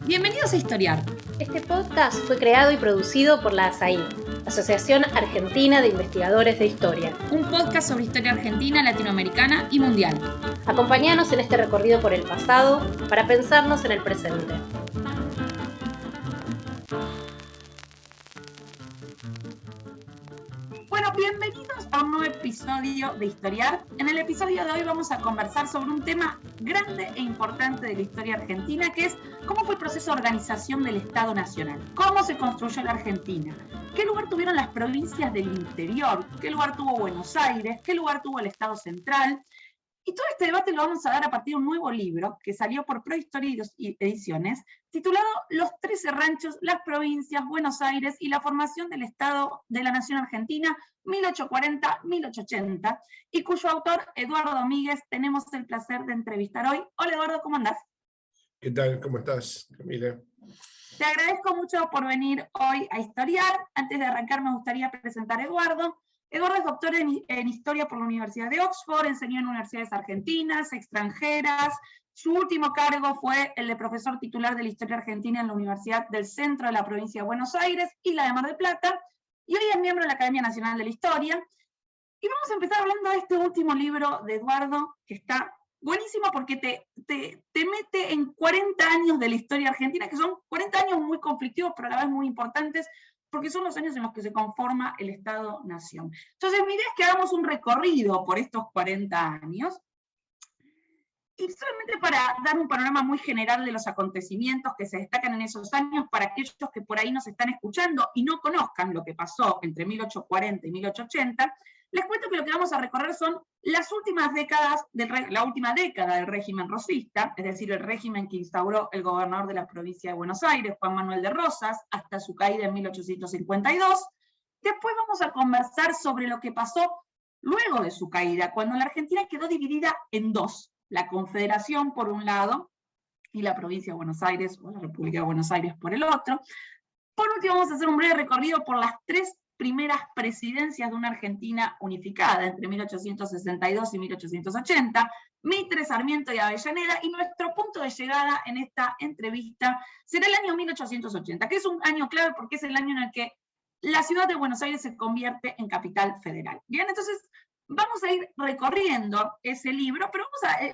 Bienvenidos a Historiar. Este podcast fue creado y producido por la ASAI, Asociación Argentina de Investigadores de Historia. Un podcast sobre historia argentina, latinoamericana y mundial. Acompáñanos en este recorrido por el pasado para pensarnos en el presente. Bueno, bienvenidos a un nuevo episodio de Historiar. En el episodio de hoy vamos a conversar sobre un tema grande e importante de la historia argentina, que es cómo fue el proceso de organización del Estado Nacional, cómo se construyó la Argentina, qué lugar tuvieron las provincias del interior, qué lugar tuvo Buenos Aires, qué lugar tuvo el Estado Central. Y todo este debate lo vamos a dar a partir de un nuevo libro que salió por Prohistoria y Ediciones, titulado Los 13 ranchos, las provincias, Buenos Aires y la formación del Estado de la Nación Argentina, 1840-1880, y cuyo autor, Eduardo Míguez, tenemos el placer de entrevistar hoy. Hola Eduardo, ¿cómo andás? ¿Qué tal? ¿Cómo estás, Camila? Te agradezco mucho por venir hoy a Historiar. Antes de arrancar me gustaría presentar a Eduardo. Eduardo es doctor en Historia por la Universidad de Oxford, enseñó en universidades argentinas, extranjeras. Su último cargo fue el de profesor titular de la Historia Argentina en la Universidad del Centro de la Provincia de Buenos Aires y la de Mar del Plata, y hoy es miembro de la Academia Nacional de la Historia. Y vamos a empezar hablando de este último libro de Eduardo, que está buenísimo porque te mete en 40 años de la historia argentina, que son 40 años muy conflictivos, pero a la vez muy importantes, porque son los años en los que se conforma el Estado-Nación. Entonces, mi idea es que hagamos un recorrido por estos 40 años, y solamente para dar un panorama muy general de los acontecimientos que se destacan en esos años, para aquellos que por ahí nos están escuchando y no conozcan lo que pasó entre 1840 y 1880, les cuento que lo que vamos a recorrer son las últimas décadas, la última década del régimen rosista, es decir, el régimen que instauró el gobernador de la provincia de Buenos Aires, Juan Manuel de Rosas, hasta su caída en 1852. Después vamos a conversar sobre lo que pasó luego de su caída, cuando la Argentina quedó dividida en dos: la Confederación por un lado y la provincia de Buenos Aires, o la República de Buenos Aires por el otro. Por último, vamos a hacer un breve recorrido por las tres primeras presidencias de una Argentina unificada entre 1862 y 1880, Mitre, Sarmiento y Avellaneda, y nuestro punto de llegada en esta entrevista será el año 1880, que es un año clave porque es el año en el que la ciudad de Buenos Aires se convierte en capital federal. Bien, entonces vamos a ir recorriendo ese libro, pero vamos a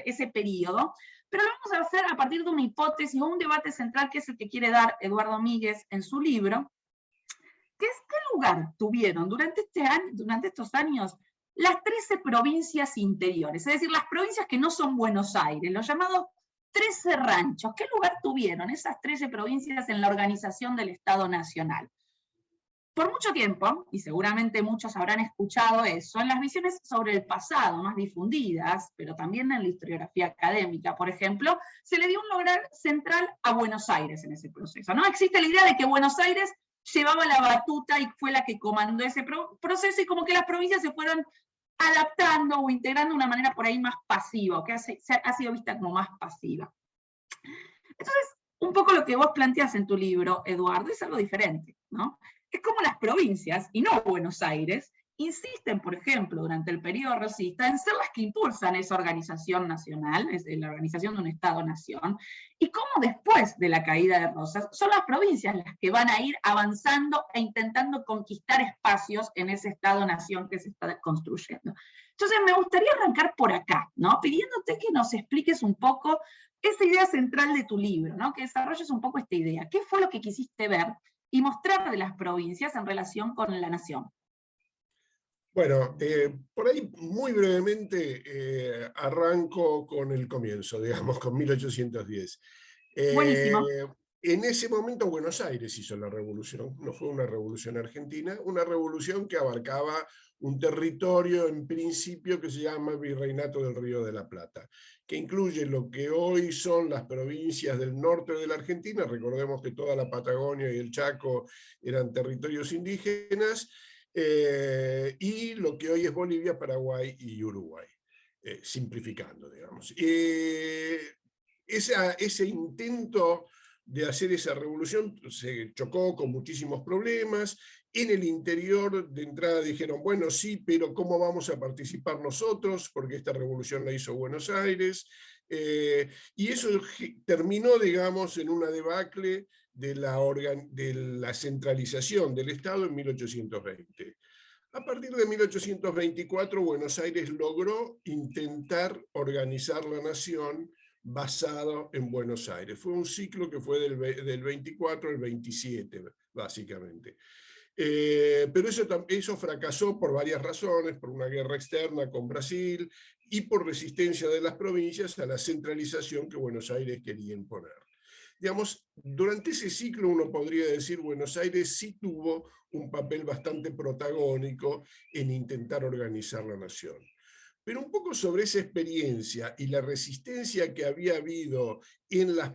ese periodo, pero lo vamos a hacer a partir de una hipótesis o un debate central que es el que quiere dar Eduardo Míguez en su libro, que es qué lugar tuvieron durante estos años las 13 provincias interiores, es decir, las provincias que no son Buenos Aires, los llamados 13 ranchos. ¿Qué lugar tuvieron esas 13 provincias en la organización del Estado Nacional? Por mucho tiempo, y seguramente muchos habrán escuchado eso, en las visiones sobre el pasado más difundidas, pero también en la historiografía académica, por ejemplo, se le dio un lugar central a Buenos Aires en ese proceso, ¿no? Existe la idea de que Buenos Aires llevaba la batuta y fue la que comandó ese proceso, y como que las provincias se fueron adaptando o integrando de una manera por ahí más pasiva, que ha sido vista como más pasiva. Entonces, un poco lo que vos planteás en tu libro, Eduardo, es algo diferente, ¿no? Es como las provincias, y no Buenos Aires, insisten, por ejemplo, durante el periodo rosista, en ser las que impulsan esa organización nacional, es la organización de un Estado-nación, y cómo después de la caída de Rosas, son las provincias las que van a ir avanzando e intentando conquistar espacios en ese Estado-nación que se está construyendo. Entonces, me gustaría arrancar por acá, ¿no? Pidiéndote que nos expliques un poco esa idea central de tu libro, ¿no? Que desarrolles un poco esta idea. ¿Qué fue lo que quisiste ver y mostrar de las provincias en relación con la nación? Bueno, por ahí muy brevemente arranco con el comienzo, digamos, con 1810. Buenísimo. En ese momento Buenos Aires hizo la revolución, no fue una revolución argentina, una revolución que abarcaba un territorio en principio que se llama Virreinato del Río de la Plata, que incluye lo que hoy son las provincias del norte de la Argentina. Recordemos que toda la Patagonia y el Chaco eran territorios indígenas, y lo que hoy es Bolivia, Paraguay y Uruguay, simplificando, digamos. Ese intento de hacer esa revolución se chocó con muchísimos problemas. En el interior de entrada dijeron, bueno, sí, pero ¿cómo vamos a participar nosotros? Porque esta revolución la hizo Buenos Aires. Y eso terminó, digamos, en una debacle de la centralización del Estado en 1820. A partir de 1824, Buenos Aires logró intentar organizar la nación basado en Buenos Aires. Fue un ciclo que fue del 24 al 27, básicamente. Pero eso fracasó por varias razones, por una guerra externa con Brasil y por resistencia de las provincias a la centralización que Buenos Aires quería imponer. Digamos, durante ese ciclo uno podría decir Buenos Aires sí tuvo un papel bastante protagónico en intentar organizar la nación. Pero un poco sobre esa experiencia y la resistencia que había habido en las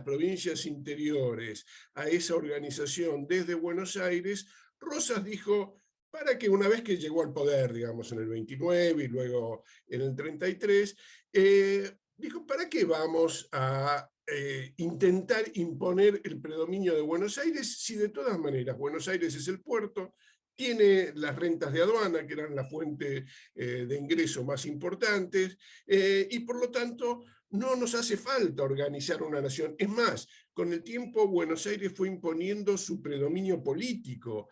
provincias interiores a esa organización desde Buenos Aires, Rosas dijo, para que una vez que llegó al poder, digamos, en el 29 y luego en el 33, dijo, ¿para qué vamos a intentar imponer el predominio de Buenos Aires si de todas maneras Buenos Aires es el puerto, tiene las rentas de aduana, que eran la fuente de ingreso más importantes, y por lo tanto no nos hace falta organizar una nación. Es más, con el tiempo Buenos Aires fue imponiendo su predominio político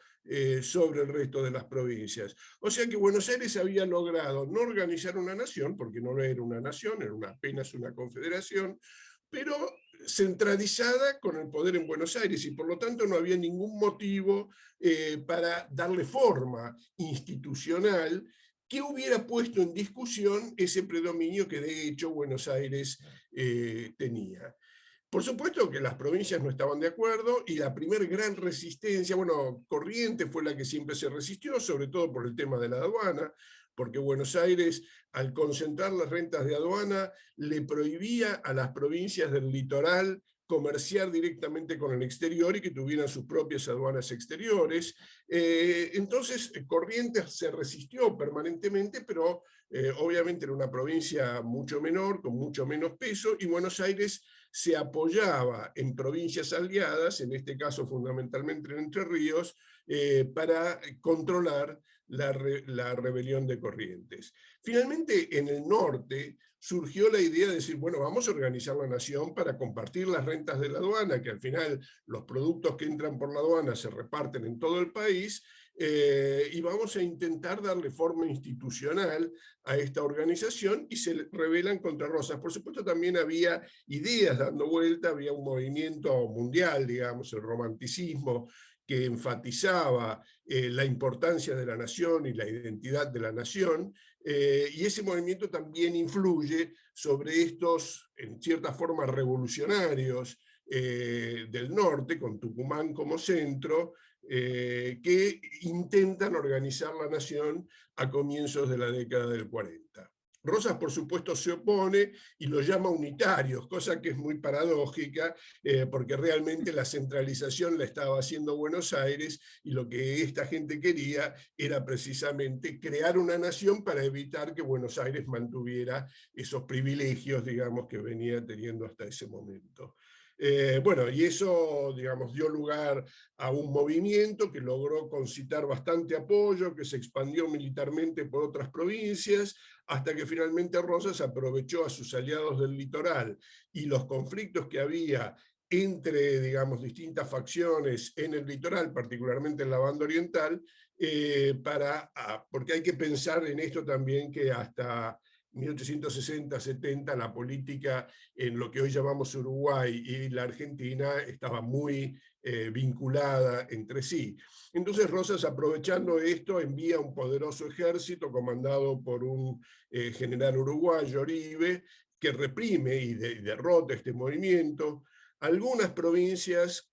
sobre el resto de las provincias. O sea que Buenos Aires había logrado no organizar una nación, porque no era una nación, era apenas una confederación, pero centralizada con el poder en Buenos Aires, y por lo tanto no había ningún motivo para darle forma institucional que hubiera puesto en discusión ese predominio que de hecho Buenos Aires tenía. Por supuesto que las provincias no estaban de acuerdo, y la primer gran resistencia, bueno, Corrientes fue la que siempre se resistió, sobre todo por el tema de la aduana, porque Buenos Aires, al concentrar las rentas de aduana, le prohibía a las provincias del litoral comerciar directamente con el exterior y que tuvieran sus propias aduanas exteriores. Entonces, Corrientes se resistió permanentemente, pero obviamente era una provincia mucho menor, con mucho menos peso, y Buenos Aires se apoyaba en provincias aliadas, en este caso fundamentalmente en Entre Ríos, para controlar la rebelión de Corrientes. Finalmente, en el norte surgió la idea de decir, bueno, vamos a organizar la nación para compartir las rentas de la aduana, que al final los productos que entran por la aduana se reparten en todo el país, y vamos a intentar darle forma institucional a esta organización, y se rebelan contra Rosas. Por supuesto, también había ideas dando vuelta, había un movimiento mundial, digamos, el romanticismo, que enfatizaba la importancia de la nación y la identidad de la nación, y ese movimiento también influye sobre estos, en cierta forma, revolucionarios del norte, con Tucumán como centro, que intentan organizar la nación a comienzos de la década del 40. Rosas, por supuesto, se opone y lo llama unitarios, cosa que es muy paradójica, porque realmente la centralización la estaba haciendo Buenos Aires, y lo que esta gente quería era precisamente crear una nación para evitar que Buenos Aires mantuviera esos privilegios, digamos, que venía teniendo hasta ese momento. Bueno, y eso, digamos, dio lugar a un movimiento que logró concitar bastante apoyo, que se expandió militarmente por otras provincias, hasta que finalmente Rosas aprovechó a sus aliados del litoral y los conflictos que había entre, digamos, distintas facciones en el litoral, particularmente en la banda oriental, porque hay que pensar en esto también, que hasta 1860-70 la política en lo que hoy llamamos Uruguay y la Argentina estaba muy vinculada entre sí. Entonces Rosas, aprovechando esto, envía un poderoso ejército comandado por un general uruguayo, Oribe, que reprime y derrota este movimiento. Algunas provincias,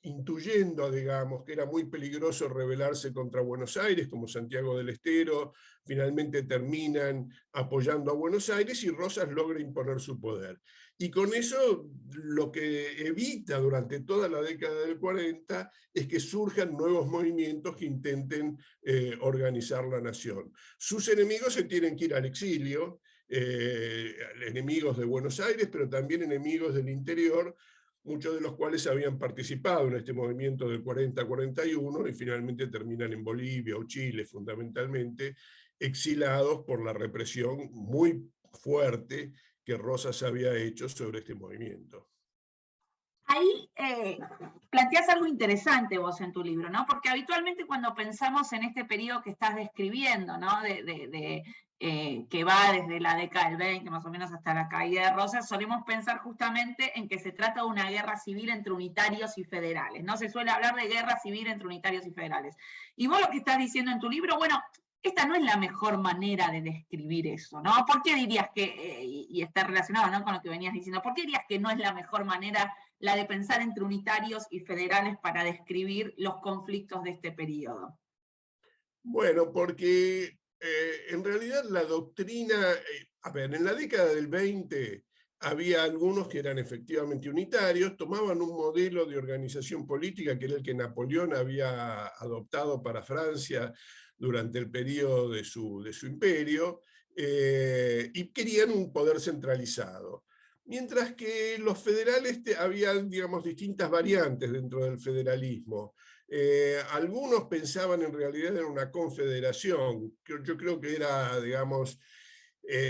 intuyendo, digamos, que era muy peligroso rebelarse contra Buenos Aires, como Santiago del Estero, finalmente terminan apoyando a Buenos Aires, y Rosas logra imponer su poder. Y con eso lo que evita durante toda la década del 40 es que surjan nuevos movimientos que intenten organizar la nación. Sus enemigos se tienen que ir al exilio, enemigos de Buenos Aires, pero también enemigos del interior, muchos de los cuales habían participado en este movimiento del 40-41 y finalmente terminan en Bolivia o Chile, fundamentalmente, exilados por la represión muy fuerte que Rosas había hecho sobre este movimiento. Ahí planteás algo interesante vos en tu libro, ¿no? Porque habitualmente cuando pensamos en este periodo que estás describiendo, ¿no? Que va desde la década del 20 más o menos hasta la caída de Rosas, solemos pensar justamente en que se trata de una guerra civil entre unitarios y federales, ¿no? Se suele hablar de guerra civil entre unitarios y federales. Y vos lo que estás diciendo en tu libro, bueno, esta no es la mejor manera de describir eso, ¿no? ¿Por qué dirías que, y está relacionado, ¿no?, con lo que venías diciendo, ¿por qué dirías que no es la mejor manera la de pensar entre unitarios y federales para describir los conflictos de este periodo? Bueno, porque en realidad la doctrina, a ver, en la década del 20 había algunos que eran efectivamente unitarios, tomaban un modelo de organización política que era el que Napoleón había adoptado para Francia durante el periodo de su imperio, y querían un poder centralizado. Mientras que los federales habían, digamos, distintas variantes dentro del federalismo. Algunos pensaban en realidad en una confederación, yo creo que era, digamos,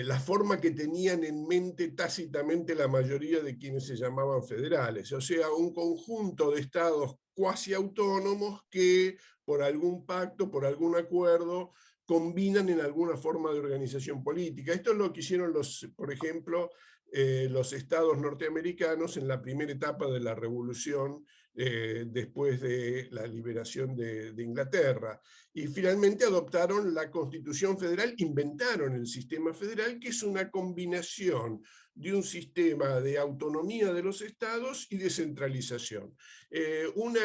la forma que tenían en mente tácitamente la mayoría de quienes se llamaban federales, o sea, un conjunto de estados cuasi autónomos que por algún pacto, por algún acuerdo, combinan en alguna forma de organización política. Esto es lo que hicieron, por ejemplo, los estados norteamericanos en la primera etapa de la revolución después de la liberación de Inglaterra. Y finalmente adoptaron la Constitución Federal, inventaron el sistema federal, que es una combinación de un sistema de autonomía de los estados y descentralización. Una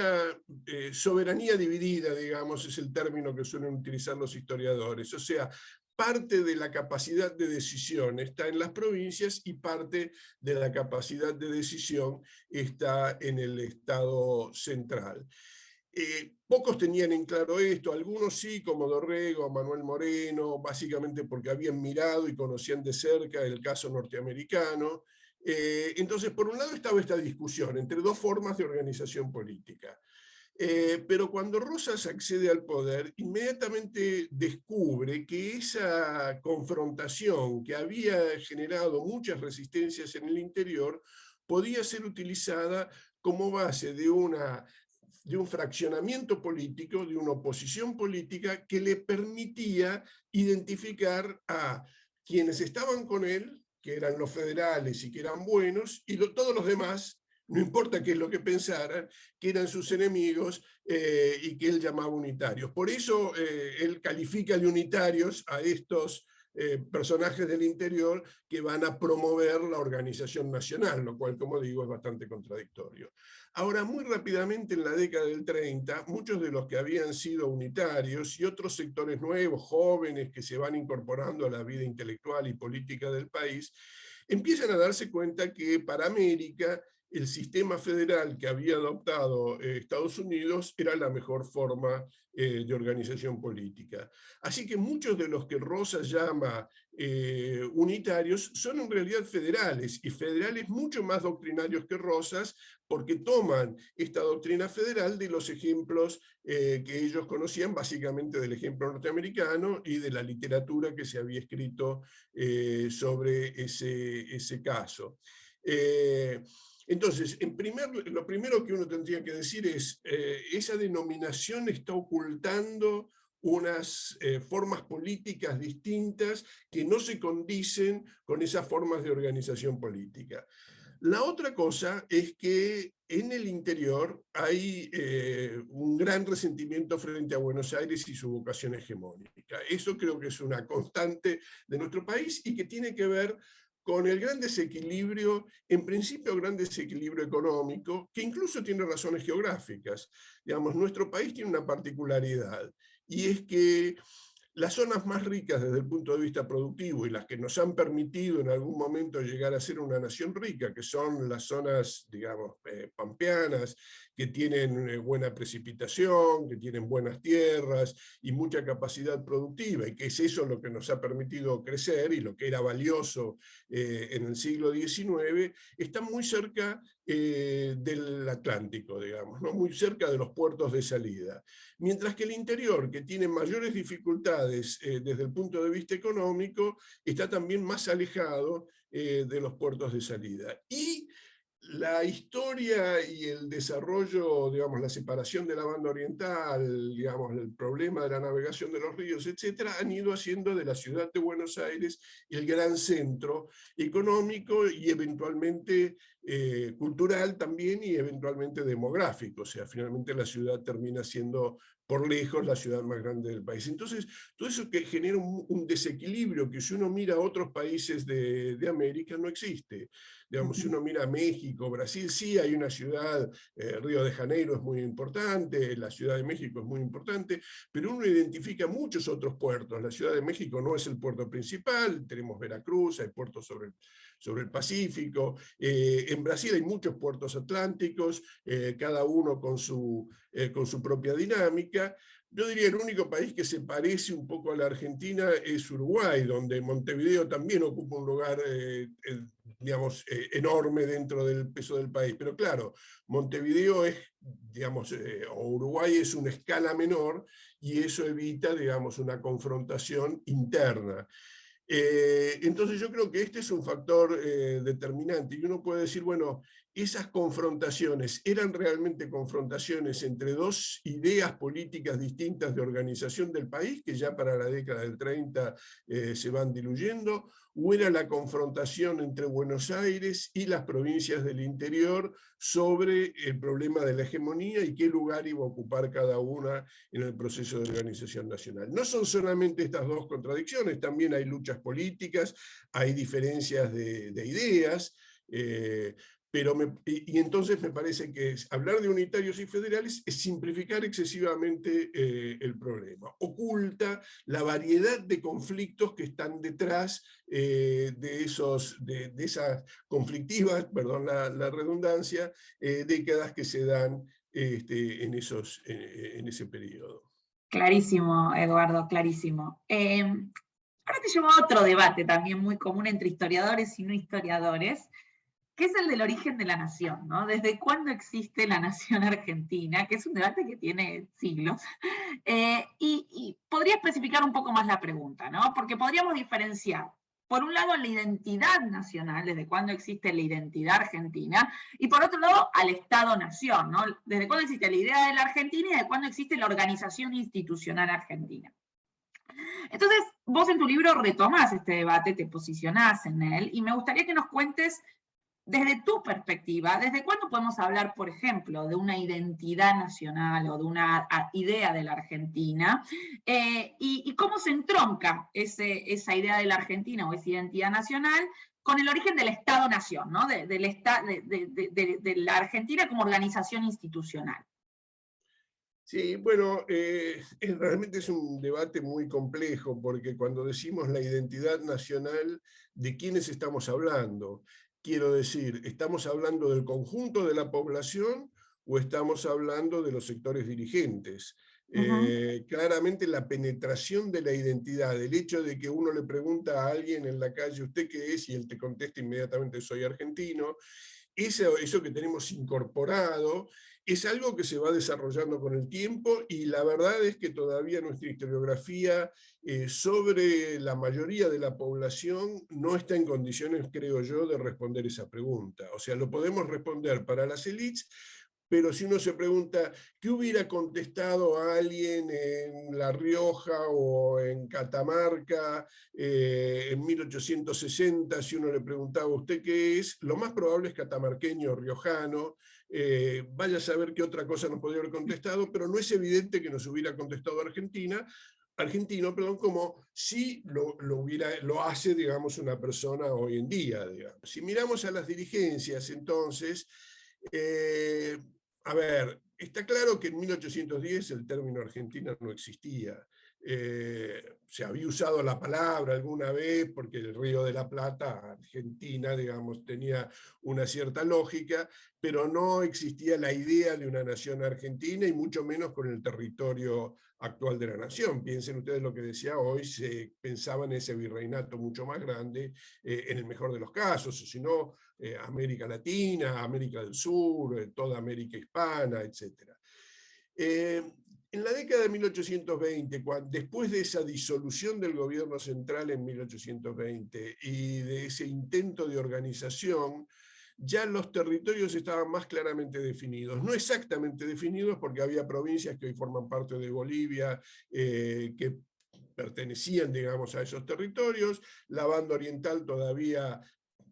soberanía dividida, digamos, es el término que suelen utilizar los historiadores. O sea, parte de la capacidad de decisión está en las provincias y parte de la capacidad de decisión está en el Estado central. Pocos tenían en claro esto, algunos sí, como Dorrego, Manuel Moreno, básicamente porque habían mirado y conocían de cerca el caso norteamericano. Entonces, por un lado estaba esta discusión entre dos formas de organización política. Pero cuando Rosas accede al poder, inmediatamente descubre que esa confrontación que había generado muchas resistencias en el interior podía ser utilizada como base de un fraccionamiento político, de una oposición política que le permitía identificar a quienes estaban con él, que eran los federales y que eran buenos, y todos los demás, no importa qué es lo que pensaran, que eran sus enemigos y que él llamaba unitarios. Por eso él califica de unitarios a estos personajes del interior que van a promover la organización nacional, lo cual, como digo, es bastante contradictorio. Ahora, muy rápidamente en la década del 30, muchos de los que habían sido unitarios y otros sectores nuevos, jóvenes, que se van incorporando a la vida intelectual y política del país, empiezan a darse cuenta que para América el sistema federal que había adoptado Estados Unidos era la mejor forma de organización política. Así que muchos de los que Rosas llama unitarios son en realidad federales, y federales mucho más doctrinarios que Rosas, porque toman esta doctrina federal de los ejemplos que ellos conocían, básicamente del ejemplo norteamericano y de la literatura que se había escrito sobre ese caso. Entonces, lo primero que uno tendría que decir es esa denominación está ocultando unas formas políticas distintas que no se condicen con esas formas de organización política. La otra cosa es que en el interior hay un gran resentimiento frente a Buenos Aires y su vocación hegemónica. Eso creo que es una constante de nuestro país y que tiene que ver con el gran desequilibrio, en principio gran desequilibrio económico, que incluso tiene razones geográficas. Digamos, nuestro país tiene una particularidad, y es que las zonas más ricas desde el punto de vista productivo y las que nos han permitido en algún momento llegar a ser una nación rica, que son las zonas, digamos, pampeanas, que tienen buena precipitación, que tienen buenas tierras y mucha capacidad productiva, y que es eso lo que nos ha permitido crecer y lo que era valioso en el siglo XIX, están muy cerca del Atlántico, digamos, ¿no? Muy cerca de los puertos de salida. Mientras que el interior, que tiene mayores dificultades desde el punto de vista económico, está también más alejado de los puertos de salida. Y la historia y el desarrollo, digamos, la separación de la banda oriental, digamos, el problema de la navegación de los ríos, etcétera, han ido haciendo de la ciudad de Buenos Aires el gran centro económico y eventualmente cultural también, y eventualmente demográfico. O sea, finalmente la ciudad termina siendo por lejos la ciudad más grande del país. Entonces, todo eso que genera un desequilibrio que, si uno mira a otros países de América, no existe. Digamos, si uno mira a México, Brasil, sí hay una ciudad, Río de Janeiro es muy importante, la Ciudad de México es muy importante, pero uno identifica muchos otros puertos. La Ciudad de México no es el puerto principal, tenemos Veracruz, hay puertos sobre el Pacífico. En Brasil hay muchos puertos atlánticos, cada uno con su propia dinámica. Yo diría el único país que se parece un poco a la Argentina es Uruguay, donde Montevideo también ocupa un lugar, digamos, enorme dentro del peso del país. Pero claro, Montevideo es, digamos, o Uruguay es una escala menor, y eso evita, digamos, una confrontación interna. Entonces yo creo que este es un factor determinante, y uno puede decir, bueno, esas confrontaciones eran realmente confrontaciones entre dos ideas políticas distintas de organización del país, que ya para la década del 30 se van diluyendo, o era la confrontación entre Buenos Aires y las provincias del interior sobre el problema de la hegemonía y qué lugar iba a ocupar cada una en el proceso de organización nacional. No son solamente estas dos contradicciones, también hay luchas políticas, hay diferencias de ideas, y entonces me parece que hablar de unitarios y federales es simplificar excesivamente el problema. Oculta la variedad de conflictos que están detrás de esas conflictivas, perdón la redundancia, décadas que se dan en ese periodo. Clarísimo, Eduardo, clarísimo. Ahora te llevo a otro debate también muy común entre historiadores y no historiadores, que es el del origen de la nación, ¿no? ¿Desde cuándo existe la nación argentina? Que es un debate que tiene siglos. Y podría especificar un poco más la pregunta, ¿no? Porque podríamos diferenciar, por un lado, la identidad nacional, desde cuándo existe la identidad argentina, y por otro lado, al Estado-nación, ¿no? Desde cuándo existe la idea de la Argentina y desde cuándo existe la organización institucional argentina. Entonces, vos en tu libro retomás este debate, te posicionás en él, y me gustaría que nos cuentes, desde tu perspectiva, ¿desde cuándo podemos hablar, por ejemplo, de una identidad nacional o de una idea de la Argentina? Y cómo se entronca esa idea de la Argentina o esa identidad nacional con el origen del Estado-Nación, ¿no? de la Argentina como organización institucional. Sí, bueno, realmente es un debate muy complejo, porque cuando decimos la identidad nacional, ¿de quiénes estamos hablando? Quiero decir, ¿estamos hablando del conjunto de la población o estamos hablando de los sectores dirigentes? Claramente la penetración de la identidad, el hecho de que uno le pregunta a alguien en la calle, ¿usted qué es? Y él te contesta inmediatamente, soy argentino. Eso que tenemos incorporado es algo que se va desarrollando con el tiempo, y la verdad es que todavía nuestra historiografía sobre la mayoría de la población no está en condiciones, creo yo, de responder esa pregunta. O sea, lo podemos responder para las élites, pero si uno se pregunta qué hubiera contestado a alguien en La Rioja o en Catamarca en 1860, si uno le preguntaba a usted qué es, lo más probable es catamarqueño o riojano. Vaya a saber qué otra cosa nos podría haber contestado, pero no es evidente que nos hubiera contestado argentino, como si lo hace, digamos, una persona hoy en día. Digamos. Si miramos a las dirigencias, entonces, a ver, está claro que en 1810 el término Argentina no existía. Se había usado la palabra alguna vez porque el Río de la Plata, Argentina, digamos, tenía una cierta lógica, pero no existía la idea de una nación argentina, y mucho menos con el territorio actual de la nación. Piensen ustedes lo que decía hoy, se pensaba en ese virreinato mucho más grande, en el mejor de los casos, o si no, América Latina, América del Sur, toda América hispana, etc. En la década de 1820, después de esa disolución del gobierno central en 1820 y de ese intento de organización, ya los territorios estaban más claramente definidos. No exactamente definidos, porque había provincias que hoy forman parte de Bolivia, que pertenecían, digamos, a esos territorios. La banda oriental todavía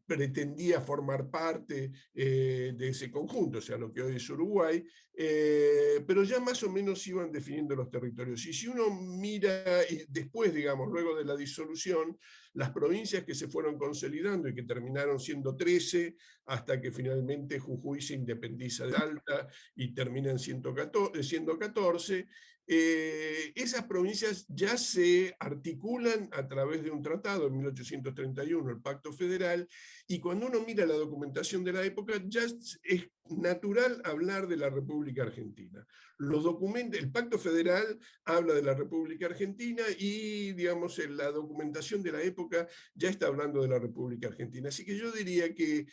pretendía formar parte de ese conjunto, o sea, lo que hoy es Uruguay, pero ya más o menos iban definiendo los territorios. Y si uno mira después, digamos, luego de la disolución, las provincias que se fueron consolidando y que terminaron siendo 13, hasta que finalmente Jujuy se independiza de Salta y terminan siendo 14, esas provincias ya se articulan a través de un tratado en 1831, el Pacto Federal, y cuando uno mira la documentación de la época, ya es natural hablar de la República Argentina. Los documentos, el Pacto Federal habla de la República Argentina y, digamos, en la documentación de la época ya está hablando de la República Argentina. Así que yo diría que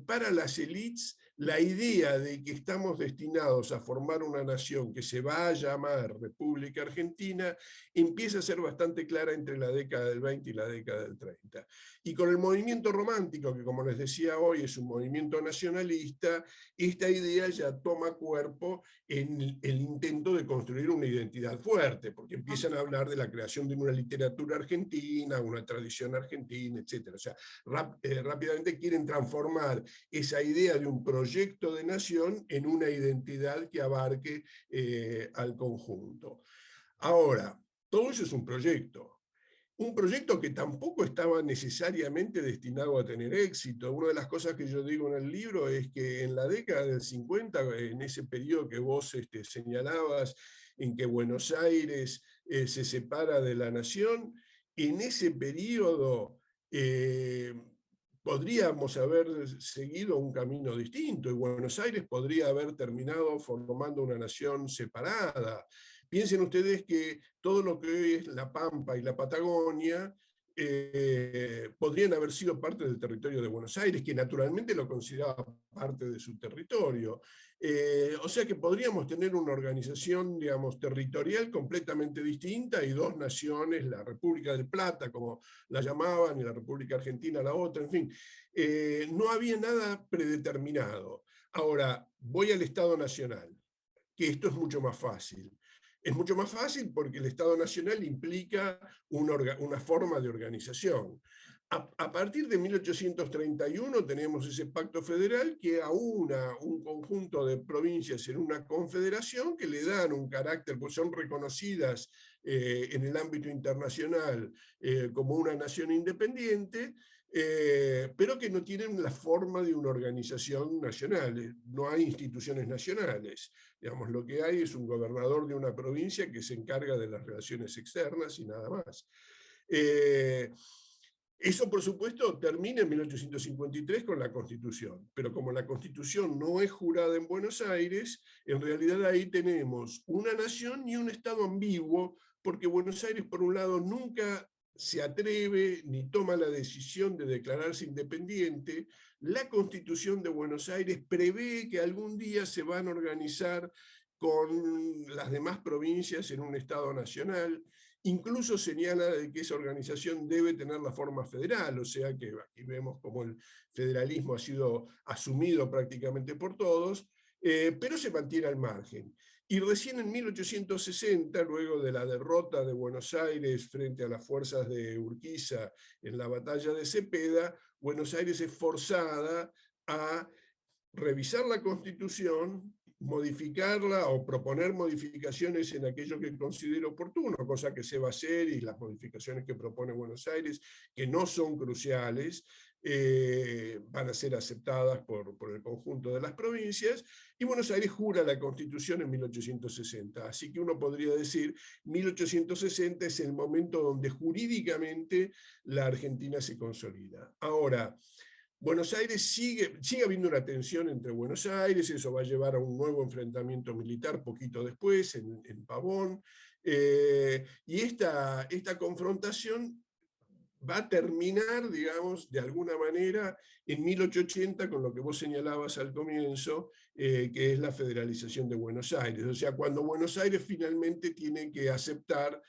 para las élites, la idea de que estamos destinados a formar una nación que se va a llamar República Argentina empieza a ser bastante clara entre la década del 20 y la década del 30. Y con el movimiento romántico, que como les decía hoy es un movimiento nacionalista, esta idea ya toma cuerpo en el intento de construir una identidad fuerte, porque empiezan a hablar de la creación de una literatura argentina, una tradición argentina, etc. O sea, rápidamente quieren transformar esa idea de un proyecto de nación en una identidad que abarque al conjunto. Ahora, todo eso es un proyecto que tampoco estaba necesariamente destinado a tener éxito. Una de las cosas que yo digo en el libro es que en la década del 50, en ese periodo que vos señalabas, en que Buenos Aires se separa de la nación, en ese periodo podríamos haber seguido un camino distinto y Buenos Aires podría haber terminado formando una nación separada. Piensen ustedes que todo lo que hoy es la Pampa y la Patagonia podrían haber sido parte del territorio de Buenos Aires, que naturalmente lo consideraba parte de su territorio. O sea que podríamos tener una organización, digamos, territorial completamente distinta y dos naciones, la República del Plata, como la llamaban, y la República Argentina la otra, en fin. No había nada predeterminado. Ahora, voy al Estado Nacional, que esto es mucho más fácil. Es mucho más fácil porque el Estado Nacional implica una forma de organización. A partir de 1831 tenemos ese pacto federal que aúna un conjunto de provincias en una confederación que le dan un carácter, pues son reconocidas en el ámbito internacional como una nación independiente, pero que no tienen la forma de una organización nacional. No hay instituciones nacionales. Digamos, lo que hay es un gobernador de una provincia que se encarga de las relaciones externas y nada más. Eso, por supuesto, termina en 1853 con la Constitución, pero como la Constitución no es jurada en Buenos Aires, en realidad ahí tenemos una nación y un Estado ambiguo, porque Buenos Aires, por un lado, nunca se atreve ni toma la decisión de declararse independiente. La Constitución de Buenos Aires prevé que algún día se van a organizar con las demás provincias en un Estado nacional. Incluso señala de que esa organización debe tener la forma federal, o sea que aquí vemos como el federalismo ha sido asumido prácticamente por todos, pero se mantiene al margen. Y recién en 1860, luego de la derrota de Buenos Aires frente a las fuerzas de Urquiza en la batalla de Cepeda, Buenos Aires es forzada a revisar la Constitución, modificarla o proponer modificaciones en aquello que considere oportuno, cosa que se va a hacer, y las modificaciones que propone Buenos Aires, que no son cruciales, van a ser aceptadas por el conjunto de las provincias, y Buenos Aires jura la Constitución en 1860. Así que uno podría decir 1860 es el momento donde jurídicamente la Argentina se consolida. Ahora, Buenos Aires sigue habiendo una tensión entre Buenos Aires, eso va a llevar a un nuevo enfrentamiento militar poquito después, en Pavón, y esta confrontación va a terminar, digamos, de alguna manera en 1880 con lo que vos señalabas al comienzo, que es la federalización de Buenos Aires. O sea, cuando Buenos Aires finalmente tiene que aceptar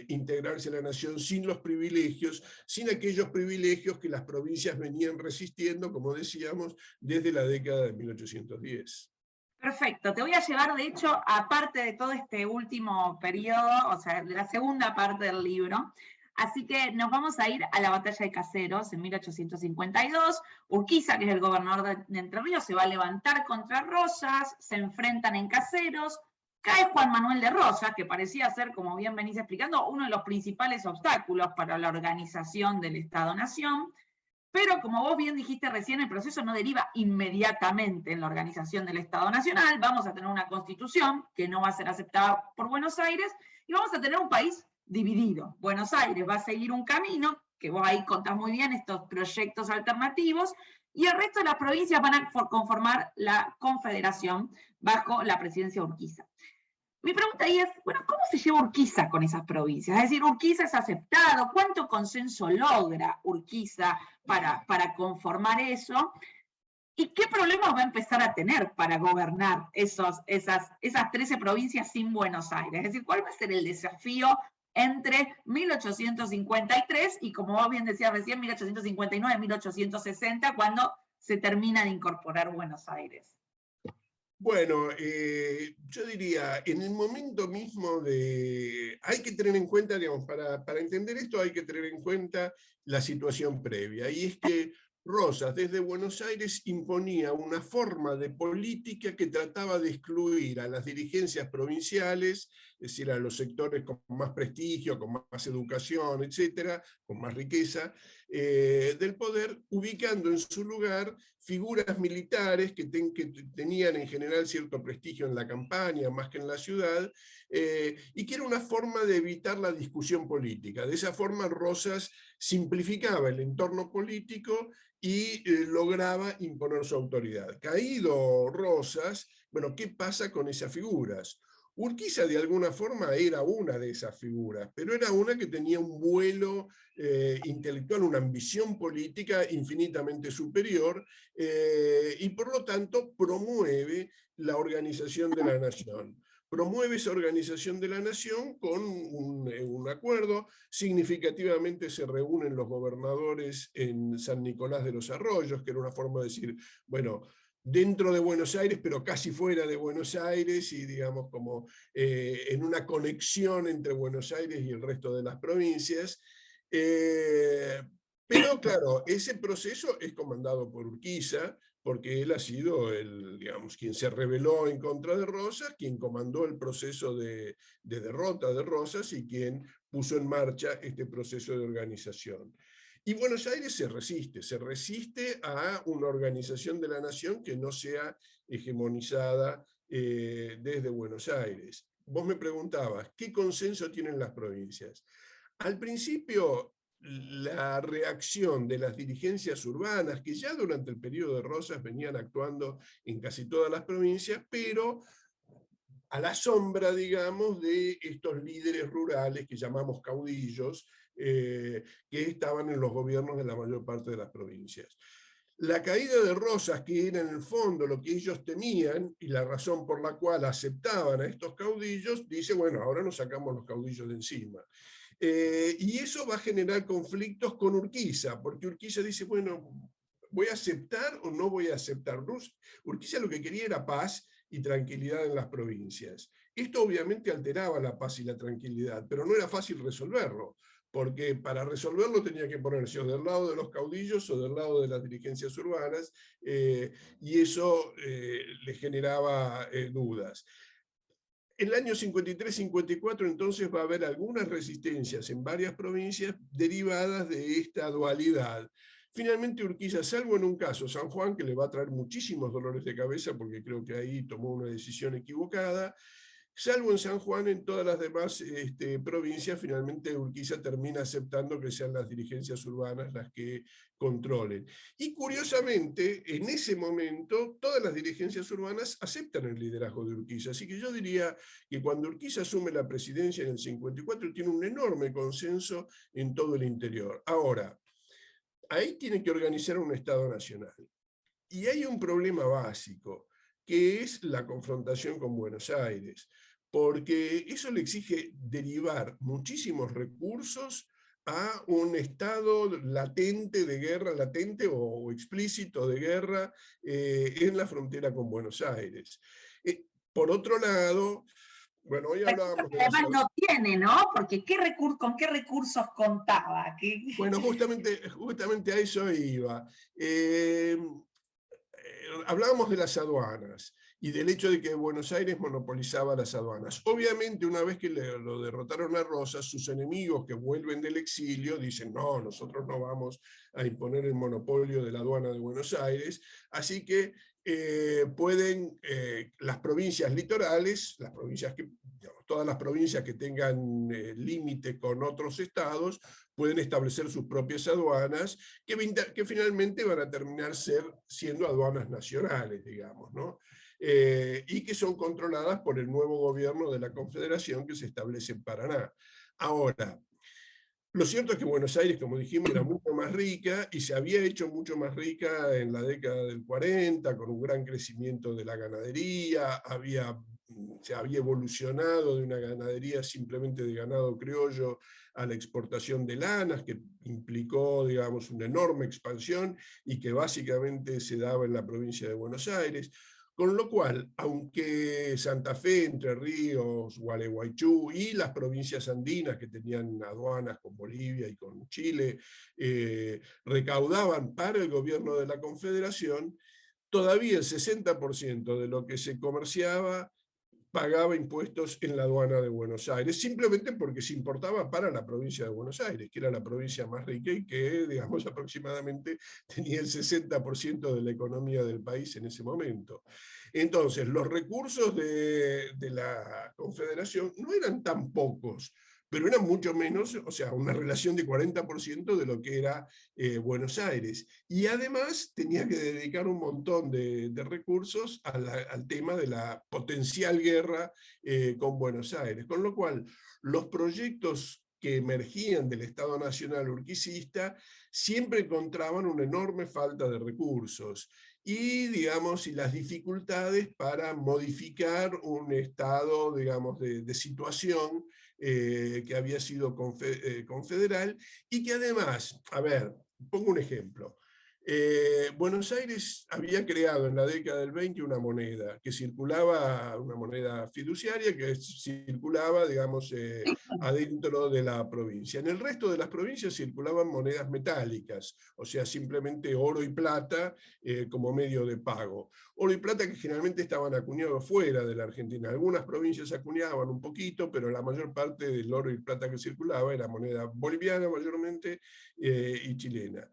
integrarse a la nación sin los privilegios, sin aquellos privilegios que las provincias venían resistiendo, como decíamos, desde la década de 1810. Perfecto, te voy a llevar, de hecho, aparte de todo este último periodo, o sea, de la segunda parte del libro. Así que nos vamos a ir a la batalla de Caseros en 1852. Urquiza, que es el gobernador de Entre Ríos, se va a levantar contra Rosas, se enfrentan en Caseros, cae Juan Manuel de Rosas, que parecía ser, como bien venís explicando, uno de los principales obstáculos para la organización del Estado-Nación. Pero como vos bien dijiste recién, el proceso no deriva inmediatamente en la organización del Estado Nacional. Vamos a tener una constitución que no va a ser aceptada por Buenos Aires y vamos a tener un país dividido. Buenos Aires va a seguir un camino, que vos ahí contás muy bien estos proyectos alternativos, y el resto de las provincias van a conformar la confederación bajo la presidencia de Urquiza. Mi pregunta ahí es, bueno, ¿cómo se lleva Urquiza con esas provincias? Es decir, ¿Urquiza es aceptado? ¿Cuánto consenso logra Urquiza para conformar eso? ¿Y qué problemas va a empezar a tener para gobernar esas 13 provincias sin Buenos Aires? Es decir, ¿cuál va a ser el desafío entre 1853 y, como vos bien decías recién, 1859, 1860, cuando se termina de incorporar Buenos Aires? Bueno, yo diría, en el momento mismo hay que tener en cuenta, digamos, para entender esto hay que tener en cuenta la situación previa, y es que Rosas desde Buenos Aires imponía una forma de política que trataba de excluir a las dirigencias provinciales, es decir, a los sectores con más prestigio, con más educación, etcétera, con más riqueza, del poder, ubicando en su lugar figuras militares que tenían en general cierto prestigio en la campaña, más que en la ciudad, y que era una forma de evitar la discusión política. De esa forma Rosas simplificaba el entorno político y lograba imponer su autoridad. Caído Rosas, bueno, ¿qué pasa con esas figuras? Urquiza de alguna forma era una de esas figuras, pero era una que tenía un vuelo intelectual, una ambición política infinitamente superior, y por lo tanto promueve la organización de la nación. Promueve esa organización de la nación con un acuerdo. Significativamente se reúnen los gobernadores en San Nicolás de los Arroyos, que era una forma de decir, bueno, dentro de Buenos Aires, pero casi fuera de Buenos Aires, y digamos como en una conexión entre Buenos Aires y el resto de las provincias. Pero claro, ese proceso es comandado por Urquiza, porque él ha sido digamos, quien se rebeló en contra de Rosas, quien comandó el proceso de derrota de Rosas y quien puso en marcha este proceso de organización. Y Buenos Aires se resiste a una organización de la nación que no sea hegemonizada desde Buenos Aires. Vos me preguntabas, ¿qué consenso tienen las provincias? Al principio, la reacción de las dirigencias urbanas, que ya durante el periodo de Rosas venían actuando en casi todas las provincias, pero a la sombra, digamos, de estos líderes rurales que llamamos caudillos, que estaban en los gobiernos de la mayor parte de las provincias. La caída de Rosas, que era en el fondo lo que ellos temían y la razón por la cual aceptaban a estos caudillos, dice, bueno, ahora nos sacamos los caudillos de encima. Y eso va a generar conflictos con Urquiza, porque Urquiza dice, bueno, ¿voy a aceptar o no voy a aceptar? Urquiza lo que quería era paz y tranquilidad en las provincias. Esto obviamente alteraba la paz y la tranquilidad, pero no era fácil resolverlo, porque para resolverlo tenía que ponerse o del lado de los caudillos o del lado de las dirigencias urbanas, y eso le generaba dudas. En el año 53-54 entonces va a haber algunas resistencias en varias provincias derivadas de esta dualidad. Finalmente Urquiza, salvo en un caso, San Juan, que le va a traer muchísimos dolores de cabeza porque creo que ahí tomó una decisión equivocada, Salvo en San Juan, en todas las demás provincias, finalmente Urquiza termina aceptando que sean las dirigencias urbanas las que controlen. Y curiosamente, en ese momento, todas las dirigencias urbanas aceptan el liderazgo de Urquiza. Así que yo diría que cuando Urquiza asume la presidencia en el 54, tiene un enorme consenso en todo el interior. Ahora, ahí tiene que organizar un Estado nacional. Y hay un problema básico, que es la confrontación con Buenos Aires, porque eso le exige derivar muchísimos recursos a un estado latente de guerra, latente o explícito de guerra en la frontera con Buenos Aires. Por otro lado, bueno, hoy hablábamos de además no tiene, ¿no? Porque ¿con qué recursos contaba? Bueno, justamente a eso iba. Hablábamos de las aduanas y del hecho de que Buenos Aires monopolizaba las aduanas. Obviamente, una vez que lo derrotaron a Rosas, sus enemigos que vuelven del exilio dicen, no, nosotros no vamos a imponer el monopolio de la aduana de Buenos Aires, así que pueden las provincias litorales, las provincias que, digamos, todas las provincias que tengan límite con otros estados, pueden establecer sus propias aduanas, que finalmente van a terminar siendo aduanas nacionales, digamos, ¿no? Y que son controladas por el nuevo gobierno de la Confederación que se establece en Paraná. Ahora, lo cierto es que Buenos Aires, como dijimos, era mucho más rica y se había hecho mucho más rica en la década del 40, con un gran crecimiento de la ganadería, se había evolucionado de una ganadería simplemente de ganado criollo a la exportación de lanas, que implicó, digamos, una enorme expansión y que básicamente se daba en la provincia de Buenos Aires. Con lo cual, aunque Santa Fe, Entre Ríos, Gualeguaychú y las provincias andinas que tenían aduanas con Bolivia y con Chile, recaudaban para el gobierno de la Confederación, todavía el 60% de lo que se comerciaba pagaba impuestos en la aduana de Buenos Aires, simplemente porque se importaba para la provincia de Buenos Aires, que era la provincia más rica y que, digamos, aproximadamente tenía el 60% de la economía del país en ese momento. Entonces, los recursos de la Confederación no eran tan pocos, pero eran mucho menos, o sea, una relación de 40% de lo que era Buenos Aires. Y además tenía que dedicar un montón de recursos al tema de la potencial guerra con Buenos Aires. Con lo cual, los proyectos que emergían del Estado Nacional urquicista siempre encontraban una enorme falta de recursos y, digamos, y las dificultades para modificar un estado, digamos, de situación que había sido confederal y que además, a ver, pongo un ejemplo. Buenos Aires había creado en la década del 20 una moneda que circulaba, una moneda fiduciaria que circulaba, digamos, adentro de la provincia. En el resto de las provincias circulaban monedas metálicas, o sea, simplemente oro y plata como medio de pago. Oro y plata que generalmente estaban acuñados fuera de la Argentina. Algunas provincias acuñaban un poquito, pero la mayor parte del oro y plata que circulaba era moneda boliviana mayormente y chilena.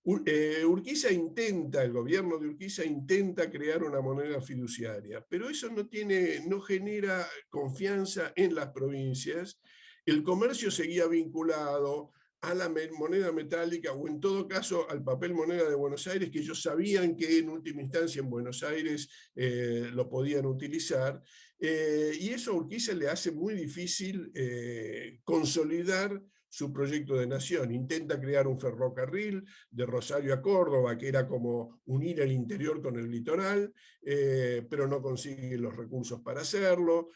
Urquiza el gobierno de Urquiza intenta crear una moneda fiduciaria, pero eso no genera confianza en las provincias. El comercio seguía vinculado a la moneda metálica o en todo caso al papel moneda de Buenos Aires, que ellos sabían que en última instancia en Buenos Aires lo podían utilizar, y eso a Urquiza le hace muy difícil consolidar su proyecto de nación. Intenta crear un ferrocarril de Rosario a Córdoba, que era como unir el interior con el litoral, pero no consigue los recursos para hacerlo.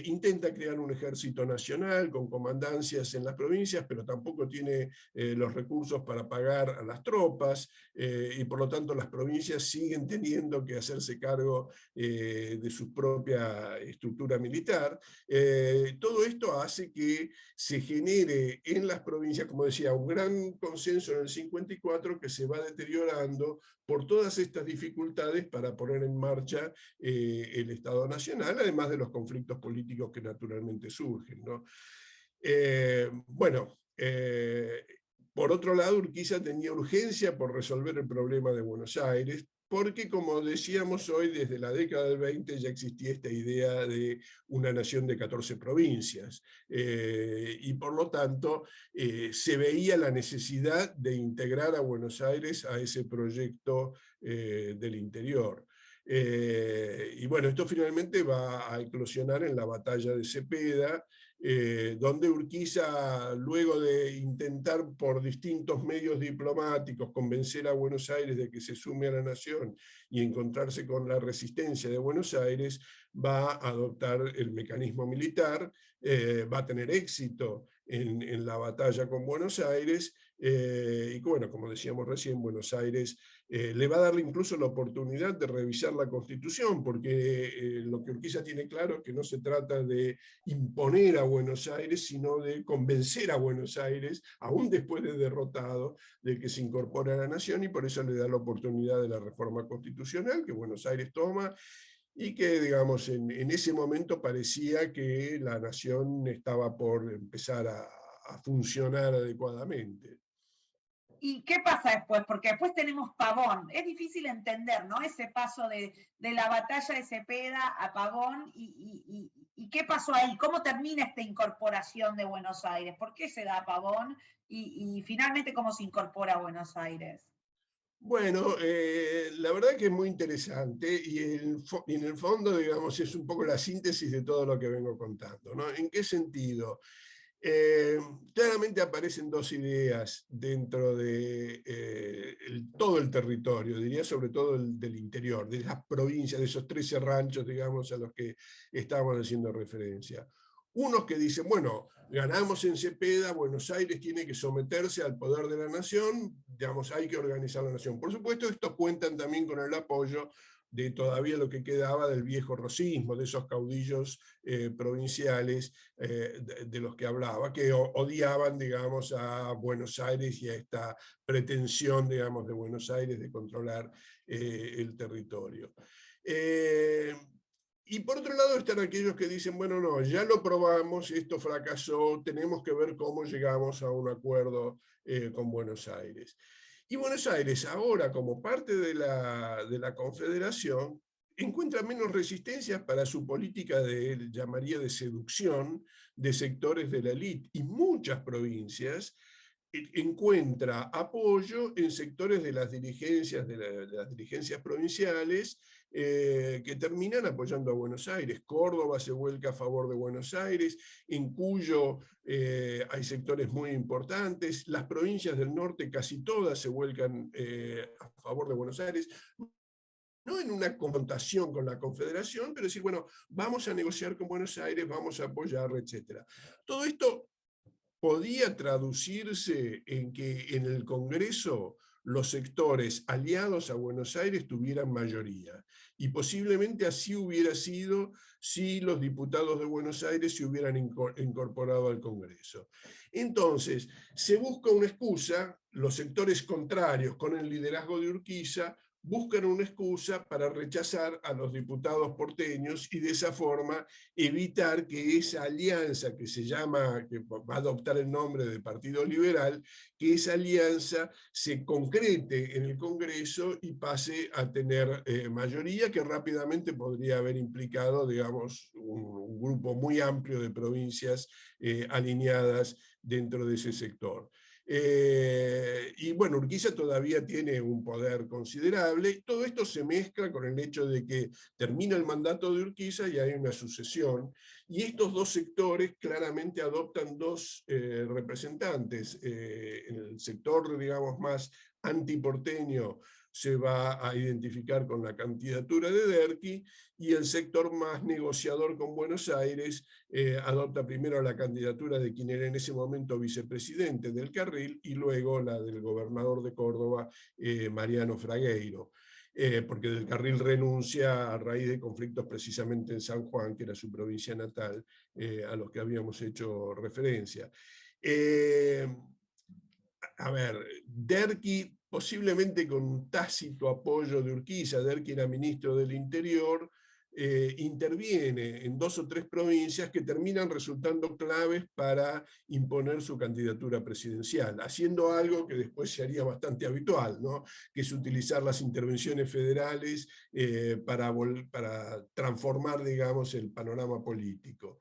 Intenta crear un ejército nacional con comandancias en las provincias, pero tampoco tiene los recursos para pagar a las tropas, y por lo tanto las provincias siguen teniendo que hacerse cargo de su propia estructura militar. Todo esto hace que se genere en las provincias, como decía, un gran consenso en el 54 que se va deteriorando por todas estas dificultades para poner en marcha el Estado Nacional, además de los conflictos políticos que naturalmente surgen, ¿no? Por otro lado, Urquiza tenía urgencia por resolver el problema de Buenos Aires, porque como decíamos hoy, desde la década del 20 ya existía esta idea de una nación de 14 provincias, y por lo tanto se veía la necesidad de integrar a Buenos Aires a ese proyecto del interior. Y bueno, esto finalmente va a eclosionar en la batalla de Cepeda, donde Urquiza, luego de intentar por distintos medios diplomáticos convencer a Buenos Aires de que se sume a la nación y encontrarse con la resistencia de Buenos Aires, va a adoptar el mecanismo militar, va a tener éxito en la batalla con Buenos Aires, y bueno, como decíamos recién, Buenos Aires le va a darle incluso la oportunidad de revisar la Constitución, porque lo que Urquiza tiene claro es que no se trata de imponer a Buenos Aires, sino de convencer a Buenos Aires, aún después de derrotado, de que se incorpore a la nación, y por eso le da la oportunidad de la reforma constitucional que Buenos Aires toma, y que, digamos, en ese momento parecía que la nación estaba por empezar a funcionar adecuadamente. ¿Y qué pasa después? Porque después tenemos Pavón. Es difícil entender, ¿no? Ese paso de la batalla de Cepeda a Pavón y qué pasó ahí. ¿Cómo termina esta incorporación de Buenos Aires? ¿Por qué se da a Pavón? Y finalmente, ¿cómo se incorpora a Buenos Aires? Bueno, la verdad que es muy interesante y en el fondo, digamos, es un poco la síntesis de todo lo que vengo contando, ¿no? ¿En qué sentido? Eh, Claramente aparecen dos ideas dentro de todo el territorio, diría sobre todo el del interior, de las provincias, de esos 13 ranchos, digamos, a los que estábamos haciendo referencia. Unos que dicen, bueno, ganamos en Cepeda, Buenos Aires tiene que someterse al poder de la nación, digamos, hay que organizar la nación. Por supuesto, estos cuentan también con el apoyo de todavía lo que quedaba del viejo rosismo, de esos caudillos provinciales de los que hablaba, que odiaban, digamos, a Buenos Aires y a esta pretensión, digamos, de Buenos Aires de controlar el territorio. Y por otro lado están aquellos que dicen, bueno, no, ya lo probamos, esto fracasó, tenemos que ver cómo llegamos a un acuerdo con Buenos Aires. Y Buenos Aires ahora, como parte de la Confederación, encuentra menos resistencias para su política de, llamaría de seducción, de sectores de la élite, y muchas provincias encuentra apoyo en sectores de las dirigencias, de las dirigencias provinciales, que terminan apoyando a Buenos Aires. Córdoba se vuelca a favor de Buenos Aires, en Cuyo hay sectores muy importantes, las provincias del norte casi todas se vuelcan a favor de Buenos Aires, no en una confrontación con la Confederación, pero decir, bueno, vamos a negociar con Buenos Aires, vamos a apoyarla, etc. Todo esto podía traducirse en que en el Congreso los sectores aliados a Buenos Aires tuvieran mayoría. Y posiblemente así hubiera sido si los diputados de Buenos Aires se hubieran incorporado al Congreso. Entonces, se busca una excusa, los sectores contrarios con el liderazgo de Urquiza buscan una excusa para rechazar a los diputados porteños y de esa forma evitar que esa alianza que se llama, que va a adoptar el nombre de Partido Liberal, que esa alianza se concrete en el Congreso y pase a tener mayoría, que rápidamente podría haber implicado, digamos, un grupo muy amplio de provincias alineadas dentro de ese sector. Y bueno, Urquiza todavía tiene un poder considerable. Todo esto se mezcla con el hecho de que termina el mandato de Urquiza y hay una sucesión. Y estos dos sectores claramente adoptan dos representantes. En el sector, digamos, más antiporteño se va a identificar con la candidatura de Derqui, y el sector más negociador con Buenos Aires adopta primero la candidatura de quien era en ese momento vicepresidente del Carril y luego la del gobernador de Córdoba, Mariano Fragueiro. Porque del Carril renuncia a raíz de conflictos precisamente en San Juan, que era su provincia natal, a los que habíamos hecho referencia. A ver, Derqui, posiblemente con un tácito apoyo de Urquiza, Derqui era ministro del Interior, interviene en 2 o 3 provincias que terminan resultando claves para imponer su candidatura presidencial, haciendo algo que después se haría bastante habitual, ¿no? Que es utilizar las intervenciones federales para transformar, digamos, el panorama político.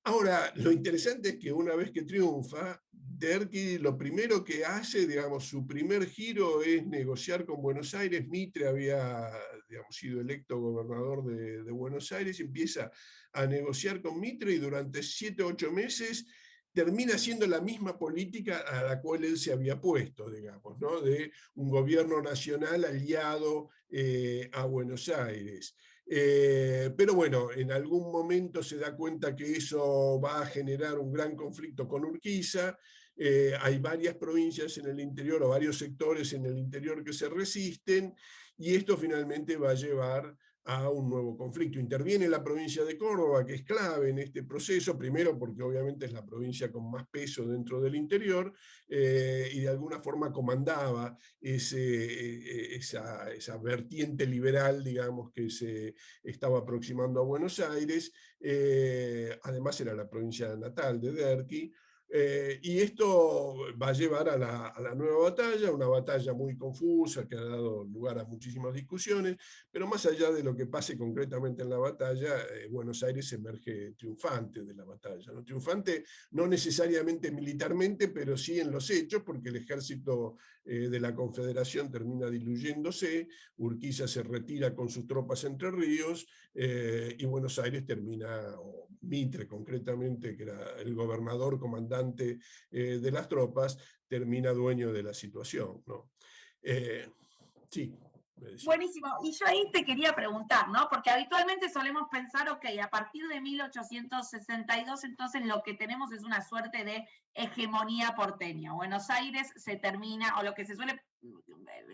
Ahora, lo interesante es que una vez que triunfa, Derqui lo primero que hace, digamos, su primer giro es negociar con Buenos Aires. Mitre había, digamos, sido electo gobernador de Buenos Aires, empieza a negociar con Mitre y durante 7 o 8 meses termina siendo la misma política a la cual él se había puesto, digamos, ¿no? De un gobierno nacional aliado a Buenos Aires. Pero bueno, en algún momento se da cuenta que eso va a generar un gran conflicto con Urquiza. Hay varias provincias en el interior o varios sectores en el interior que se resisten y esto finalmente va a llevar a un nuevo conflicto. Interviene la provincia de Córdoba, que es clave en este proceso, primero porque obviamente es la provincia con más peso dentro del interior, y de alguna forma comandaba esa vertiente liberal, digamos, que se estaba aproximando a Buenos Aires. Además era la provincia natal de Derqui. Y esto va a llevar a la nueva batalla, una batalla muy confusa que ha dado lugar a muchísimas discusiones, pero más allá de lo que pase concretamente en la batalla, Buenos Aires emerge triunfante de la batalla, ¿no? Triunfante no necesariamente militarmente, pero sí en los hechos, porque el ejército de la Confederación termina diluyéndose, Urquiza se retira con sus tropas a Entre Ríos, y Buenos Aires termina, o Mitre concretamente, que era el gobernador comandante de las tropas, termina dueño de la situación, ¿no? Sí. Buenísimo. Y yo ahí te quería preguntar, ¿no? Porque habitualmente solemos pensar, ok, a partir de 1862, entonces lo que tenemos es una suerte de hegemonía porteña. Buenos Aires se termina, o lo que se suele,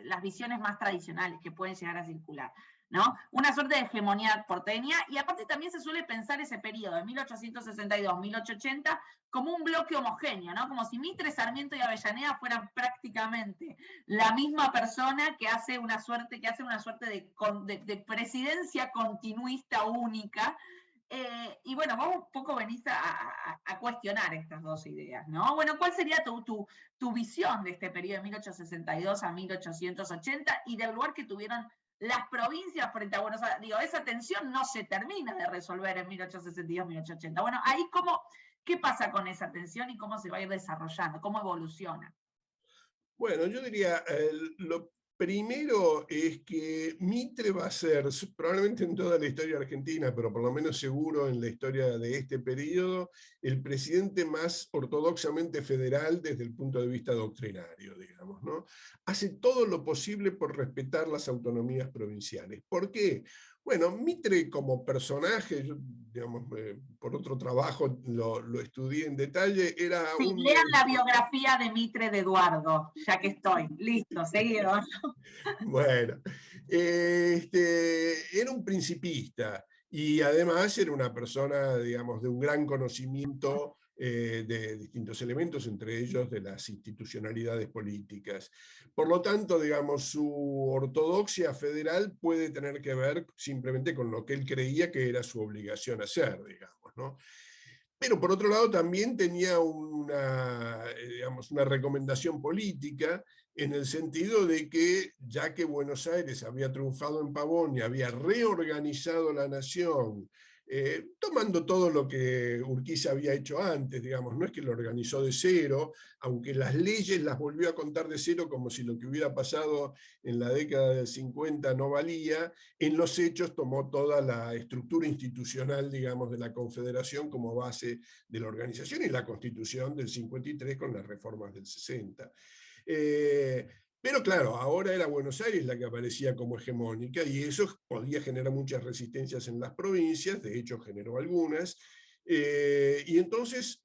las visiones más tradicionales que pueden llegar a circular, ¿no? Una suerte de hegemonía porteña, y aparte también se suele pensar ese periodo de 1862-1880 como un bloque homogéneo, ¿no? Como si Mitre, Sarmiento y Avellaneda fueran prácticamente la misma persona que hace una suerte de presidencia continuista única. Y bueno, vos un poco venís a cuestionar estas dos ideas, ¿no? Bueno, ¿cuál sería tu visión de este periodo de 1862 a 1880 y del lugar que tuvieron las provincias frente a Buenos Aires? Digo, esa tensión no se termina de resolver en 1862-1880. Bueno, ahí ¿qué pasa con esa tensión y cómo se va a ir desarrollando? ¿Cómo evoluciona? Bueno, yo diría, lo primero es que Mitre va a ser, probablemente en toda la historia argentina, pero por lo menos seguro en la historia de este periodo, el presidente más ortodoxamente federal desde el punto de vista doctrinario, digamos, ¿no? Hace todo lo posible por respetar las autonomías provinciales. ¿Por qué? Bueno, Mitre como personaje, yo, digamos, por otro trabajo lo estudié en detalle, era sí, un... lean la biografía de Mitre de Eduardo, ya que estoy. Listo, seguido. Bueno, era un principista y además era una persona, digamos, de un gran conocimiento de distintos elementos, entre ellos de las institucionalidades políticas. Por lo tanto, digamos, su ortodoxia federal puede tener que ver simplemente con lo que él creía que era su obligación hacer, digamos, ¿no? Pero por otro lado también tenía digamos, una recomendación política en el sentido de que, ya que Buenos Aires había triunfado en Pavón y había reorganizado la nación, tomando todo lo que Urquiza había hecho antes, digamos, no es que lo organizó de cero, aunque las leyes las volvió a contar de cero como si lo que hubiera pasado en la década del 50 no valía, en los hechos tomó toda la estructura institucional, digamos, de la Confederación como base de la organización y la Constitución del 53 con las reformas del 60. Pero claro, ahora era Buenos Aires la que aparecía como hegemónica y eso podía generar muchas resistencias en las provincias, de hecho generó algunas, y entonces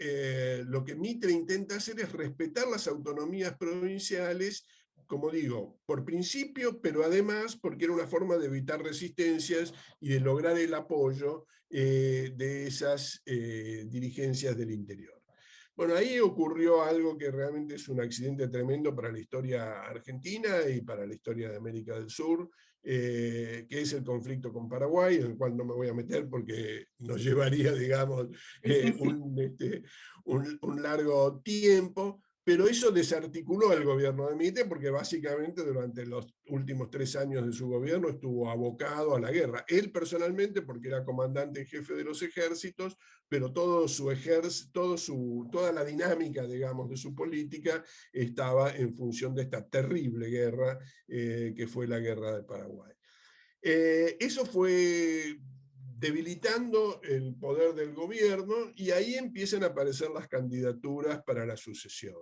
lo que Mitre intenta hacer es respetar las autonomías provinciales, como digo, por principio, pero además porque era una forma de evitar resistencias y de lograr el apoyo de esas dirigencias del interior. Bueno, ahí ocurrió algo que realmente es un accidente tremendo para la historia argentina y para la historia de América del Sur, que es el conflicto con Paraguay, en el cual no me voy a meter porque nos llevaría, digamos, un largo tiempo, pero eso desarticuló el gobierno de Mitre porque básicamente durante los últimos 3 años de su gobierno estuvo abocado a la guerra. Él personalmente, porque era comandante en jefe de los ejércitos, pero todo su ejército, toda la dinámica, digamos, de su política estaba en función de esta terrible guerra que fue la guerra de Paraguay. Eso fue debilitando el poder del gobierno y ahí empiezan a aparecer las candidaturas para la sucesión.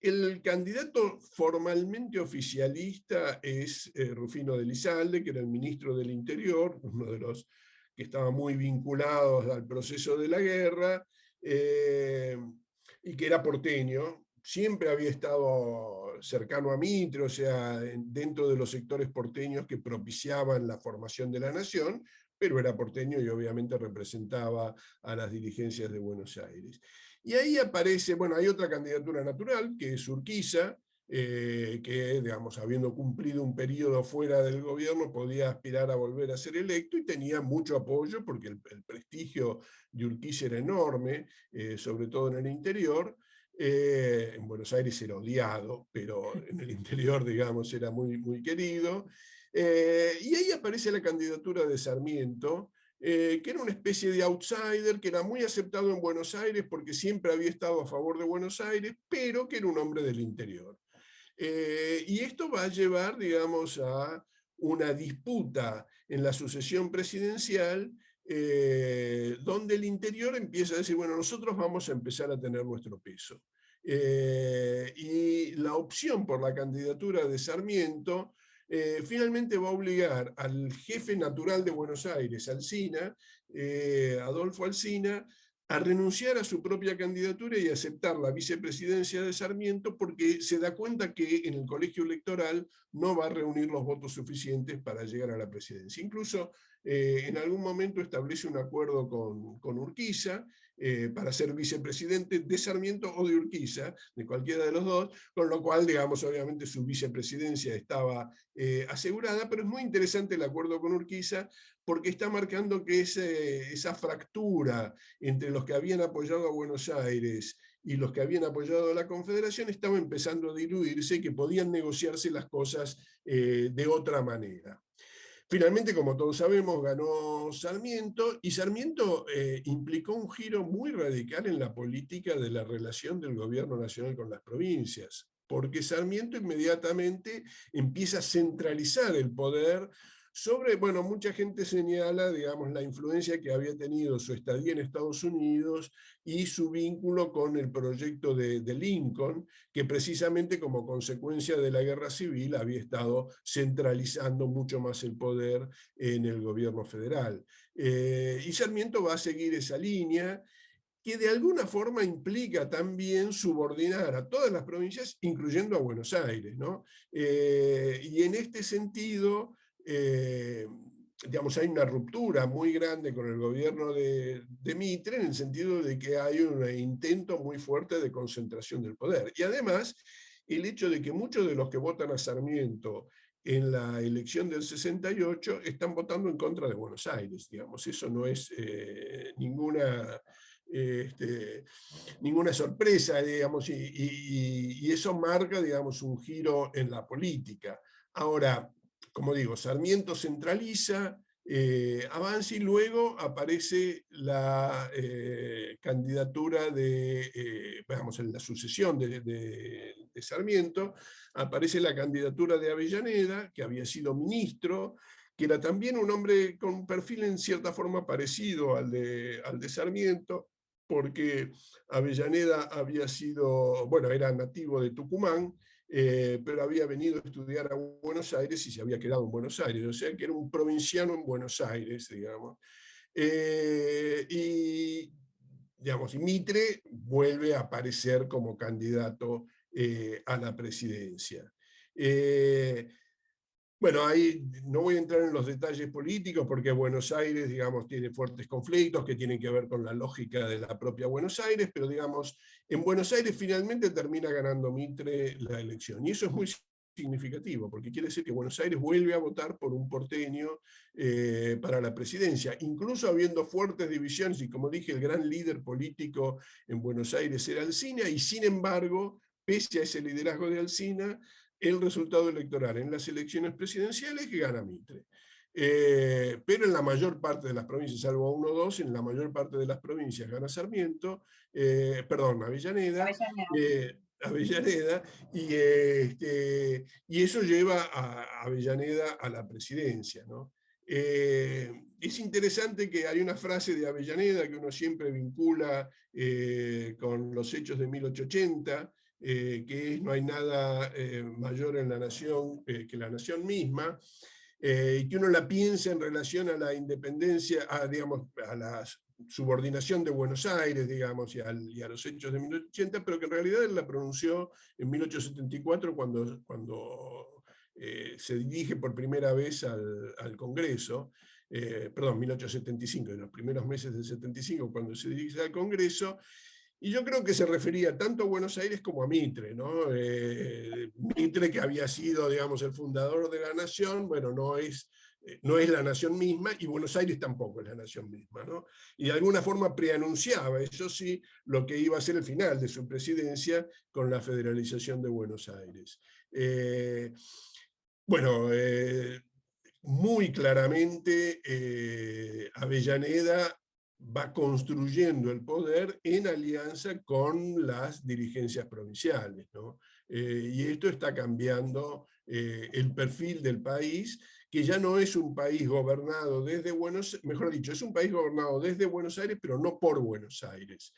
El candidato formalmente oficialista es Rufino de Elizalde, que era el ministro del Interior, uno de los que estaba muy vinculados al proceso de la guerra, y que era porteño. Siempre había estado cercano a Mitre, o sea, dentro de los sectores porteños que propiciaban la formación de la nación, pero era porteño y obviamente representaba a las dirigencias de Buenos Aires. Y ahí aparece, bueno, hay otra candidatura natural, que es Urquiza, que, digamos, habiendo cumplido un periodo fuera del gobierno, podía aspirar a volver a ser electo y tenía mucho apoyo porque el prestigio de Urquiza era enorme, sobre todo en el interior. En Buenos Aires era odiado, pero en el interior, digamos, era muy, muy querido. Y ahí aparece la candidatura de Sarmiento, que era una especie de outsider, que era muy aceptado en Buenos Aires porque siempre había estado a favor de Buenos Aires, pero que era un hombre del interior. Y esto va a llevar, digamos, a una disputa en la sucesión presidencial, donde el interior empieza a decir, bueno, nosotros vamos a empezar a tener nuestro peso. Y la opción por la candidatura de Sarmiento finalmente va a obligar al jefe natural de Buenos Aires, Alsina, Adolfo Alsina, a renunciar a su propia candidatura y aceptar la vicepresidencia de Sarmiento porque se da cuenta que en el colegio electoral no va a reunir los votos suficientes para llegar a la presidencia. Incluso en algún momento establece un acuerdo con Urquiza para ser vicepresidente de Sarmiento o de Urquiza, de cualquiera de los dos, con lo cual, digamos, obviamente su vicepresidencia estaba asegurada, pero es muy interesante el acuerdo con Urquiza porque está marcando que esa fractura entre los que habían apoyado a Buenos Aires y los que habían apoyado a la Confederación estaba empezando a diluirse y que podían negociarse las cosas de otra manera. Finalmente, como todos sabemos, ganó Sarmiento, y Sarmiento implicó un giro muy radical en la política de la relación del gobierno nacional con las provincias, porque Sarmiento inmediatamente empieza a centralizar el poder sobre, bueno, mucha gente señala, digamos, la influencia que había tenido su estadía en Estados Unidos y su vínculo con el proyecto de Lincoln, que precisamente como consecuencia de la guerra civil había estado centralizando mucho más el poder en el gobierno federal. Y Sarmiento va a seguir esa línea, que de alguna forma implica también subordinar a todas las provincias, incluyendo a Buenos Aires, ¿no? Y en este sentido, digamos, hay una ruptura muy grande con el gobierno de Mitre, en el sentido de que hay un intento muy fuerte de concentración del poder. Y además, el hecho de que muchos de los que votan a Sarmiento en la elección del 68 están votando en contra de Buenos Aires, digamos, eso no es ninguna sorpresa, digamos, y eso marca, digamos, un giro en la política. Ahora, como digo, Sarmiento centraliza, avanza y luego aparece la candidatura digamos, en la sucesión de Sarmiento, aparece la candidatura de Avellaneda, que había sido ministro, que era también un hombre con un perfil en cierta forma parecido al de Sarmiento, porque Avellaneda había sido, bueno, era nativo de Tucumán, pero había venido a estudiar a Buenos Aires y se había quedado en Buenos Aires, o sea que era un provinciano en Buenos Aires, digamos. Y, digamos, y Mitre vuelve a aparecer como candidato a la presidencia. Bueno, ahí no voy a entrar en los detalles políticos porque Buenos Aires, digamos, tiene fuertes conflictos que tienen que ver con la lógica de la propia Buenos Aires, pero digamos, en Buenos Aires finalmente termina ganando Mitre la elección. Y eso es muy significativo, porque quiere decir que Buenos Aires vuelve a votar por un porteño para la presidencia, incluso habiendo fuertes divisiones, y como dije, el gran líder político en Buenos Aires era Alsina, y sin embargo, pese a ese liderazgo de Alsina, el resultado electoral en las elecciones presidenciales que gana Mitre. Pero en la mayor parte de las provincias, salvo 1 o 2, en la mayor parte de las provincias gana Sarmiento, Avellaneda, Avellaneda, y eso lleva a Avellaneda a la presidencia, ¿no? Es interesante que hay una frase de Avellaneda que uno siempre vincula con los hechos de 1880, que es: no hay nada mayor en la nación que la nación misma, y que uno la piensa en relación a la independencia, digamos, a la subordinación de Buenos Aires, digamos, y a los hechos de 1880, pero que en realidad él la pronunció en 1874 cuando se dirige por primera vez al Congreso, perdón, 1875, en los primeros meses del 75, cuando se dirige al Congreso. Y yo creo que se refería tanto a Buenos Aires como a Mitre, ¿no? Mitre, que había sido, digamos, el fundador de la nación, bueno, no es la nación misma, y Buenos Aires tampoco es la nación misma, ¿no? Y de alguna forma preanunciaba, eso sí, lo que iba a ser el final de su presidencia con la federalización de Buenos Aires. Muy claramente Avellaneda va construyendo el poder en alianza con las dirigencias provinciales, ¿no? Y esto está cambiando el perfil del país, que ya no es un país gobernado desde mejor dicho, es un país gobernado desde Buenos Aires, pero no por Buenos Aires.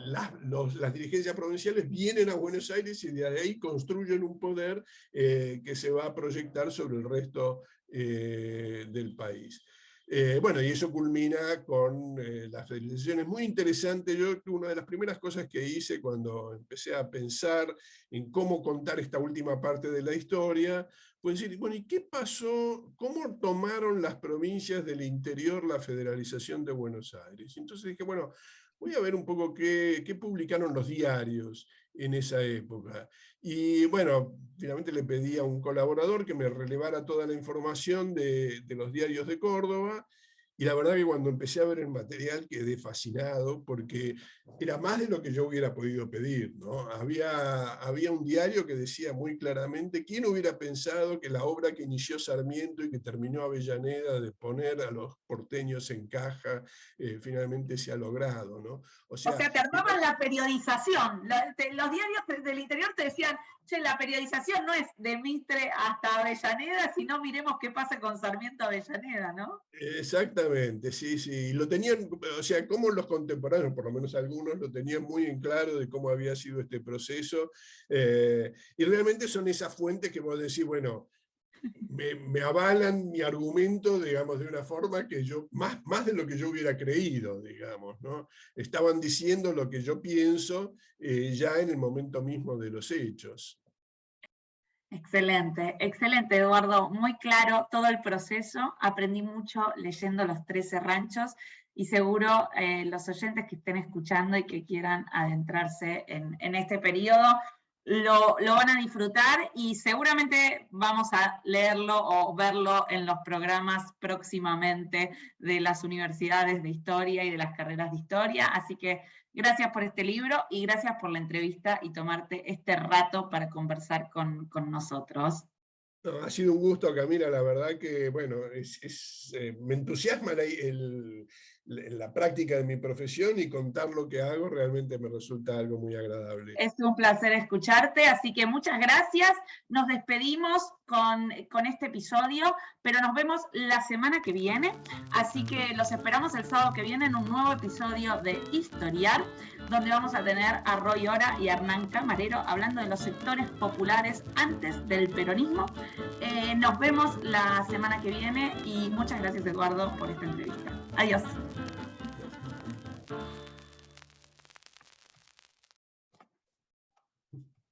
Las dirigencias provinciales vienen a Buenos Aires y de ahí construyen un poder que se va a proyectar sobre el resto del país. Bueno, y eso culmina con las federalizaciones. Muy interesante. Yo, una de las primeras cosas que hice cuando empecé a pensar en cómo contar esta última parte de la historia, fue decir, bueno, ¿y qué pasó? ¿Cómo tomaron las provincias del interior la federalización de Buenos Aires? Entonces dije, bueno, voy a ver un poco qué publicaron los diarios en esa época. Y bueno, finalmente le pedí a un colaborador que me relevara toda la información de los diarios de Córdoba, y la verdad que cuando empecé a ver el material quedé fascinado, porque era más de lo que yo hubiera podido pedir, ¿no? Había un diario que decía muy claramente: ¿quién hubiera pensado que la obra que inició Sarmiento y que terminó Avellaneda, de poner a los porteños en caja, finalmente se ha logrado, ¿no? O sea, te armaban la periodización. Los diarios del interior te decían: che, la periodización no es de Mitre hasta Avellaneda, sino miremos qué pasa con Sarmiento Avellaneda, ¿no? Exactamente, sí, sí. Lo tenían, o sea, como los contemporáneos, por lo menos algunos, lo tenían muy en claro de cómo había sido este proceso. Y realmente son esas fuentes que vos decís, bueno, me avalan mi argumento, digamos, de una forma que yo, más de lo que yo hubiera creído, digamos, ¿no? Estaban diciendo lo que yo pienso ya en el momento mismo de los hechos. Excelente, excelente, Eduardo. Muy claro todo el proceso. Aprendí mucho leyendo Los 13 Ranchos, y seguro los oyentes que estén escuchando y que quieran adentrarse en este periodo lo van a disfrutar, y seguramente vamos a leerlo o verlo en los programas próximamente de las universidades de historia y de las carreras de historia. Así que gracias por este libro y gracias por la entrevista y tomarte este rato para conversar con nosotros. No, ha sido un gusto, Camila, la verdad que, bueno, me entusiasma la práctica de mi profesión, y contar lo que hago realmente me resulta algo muy agradable. Es un placer escucharte, así que muchas gracias. Nos despedimos con este episodio, pero nos vemos la semana que viene, así que los esperamos el sábado que viene en un nuevo episodio de Historiar, donde vamos a tener a Roy Ora y a Hernán Camarero hablando de los sectores populares antes del peronismo. Nos vemos la semana que viene, y muchas gracias, Eduardo, por esta entrevista. Adiós.